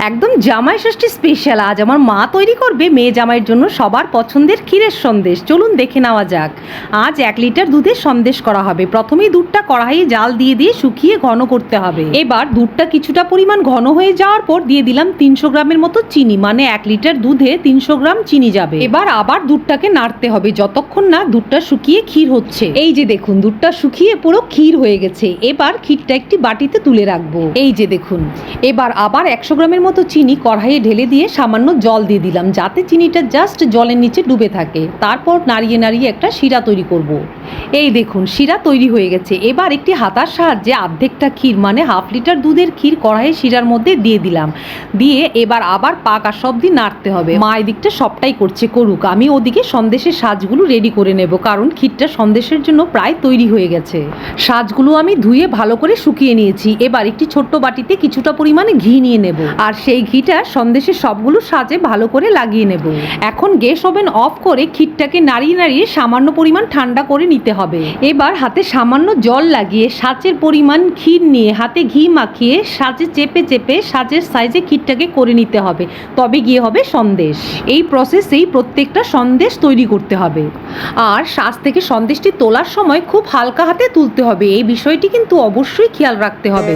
একদম জামাই ষষ্ঠী স্পেশাল। আজ আমার মা তৈরি করবে মেয়ে জামাইয়ের জন্য সবার পছন্দের ক্ষীরের সন্দেশ। চলুন দেখে নেওয়া যাক। আজ 1 লিটার দুধের সন্দেশ করা হবে। প্রথমেই দুধটা কড়াইয়ে জাল দিয়ে শুকিয়ে ঘন করতে হবে। এবার দুধটা কিছুটা পরিমাণ ঘন হয়ে যাওয়ার পর দিয়ে দিলাম 300 গ্রামের মতো চিনি, মানে 1 লিটার দুধে 300 গ্রাম চিনি যাবে। এবার আবার দুধটাকে নাড়তে হবে যতক্ষণ না দুধটা শুকিয়ে ক্ষীর হচ্ছে। এই যে দেখুন, দুধটা শুকিয়ে পুরো ক্ষীর হয়ে গেছে। এবার ক্ষীরটা একটি বাটিতে তুলে রাখবো। এই যে দেখুন, এবার আবার 100 গ্রামের মতো চিনি কড়াইয়ে ঢেলে দিয়ে সামান্য জল দিয়ে দিলাম, যাতে চিনিটা জাস্ট জলের নিচে ডুবে থাকে। তারপর নাড়িয়ে নাড়িয়ে একটা শিরা তৈরি করব। এই দেখুন, শিরা তৈরি হয়ে গেছে। এবার একটি হাতার সাহায্যে অর্ধেকটা ক্ষীর, মানে হাফ লিটার দুধের ক্ষীর কড়াইয়ে শিরার মধ্যে দিয়ে দিলাম। দিয়ে এবার আবার পাক আসা অবধি নাড়তে হবে। মা এদিকটা সবটাই করছে, করুক। আমি ওদিকে সন্দেশের সাজগুলো রেডি করে নেব, কারণ ক্ষীরটা সন্দেশের জন্য প্রায় তৈরি হয়ে গেছে। সাজগুলো আমি ধুয়ে ভালো করে শুকিয়ে নিয়েছি। এবার একটি ছোট্ট বাটিতে কিছুটা পরিমাণে ঘি নিয়ে নেব, আর সেই ঘিটা সন্দেশের সবগুলো সাজে ভালো করে লাগিয়ে নেব। এখন গ্যাস ওভেন অফ করে ক্ষীরটাকে নাড়িয়ে নাড়িয়ে সামান্য পরিমাণ ঠান্ডা করে নিতে হবে। এবার হাতে সামান্য জল লাগিয়ে সাজের পরিমাণ ক্ষীর নিয়ে হাতে ঘি মাখিয়ে সাজে চেপে চেপে সাজের সাইজে ক্ষীরটাকে করে নিতে হবে, তবে গিয়ে হবে সন্দেশ। এই প্রসেসেই প্রত্যেকটা সন্দেশ তৈরি করতে হবে। আর সাজ থেকে সন্দেশটি তোলার সময় খুব হালকা হাতে তুলতে হবে। এই বিষয়টি কিন্তু অবশ্যই খেয়াল রাখতে হবে।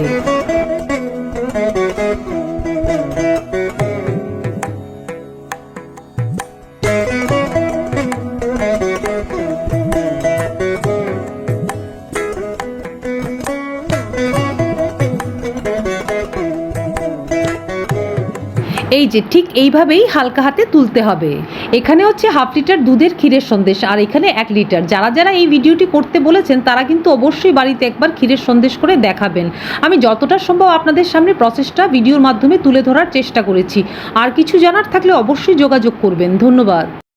এই যে ঠিক এইভাবেই হালকা হাতে তুলতে হবে। এখানে হচ্ছে হাফ লিটার দুধের ক্ষীরের সন্দেশ, আর এখানে 1 লিটার। যারা যারা এই ভিডিওটি করতে বলেছেন তারা কিন্তু অবশ্যই বাড়িতে একবার ক্ষীরের সন্দেশ করে দেখাবেন। আমি যতটা সম্ভব আপনাদের সামনে প্রসেসটা ভিডিওর মাধ্যমে তুলে ধরার চেষ্টা করেছি। আর কিছু জানার থাকলে অবশ্যই যোগাযোগ করবেন। ধন্যবাদ।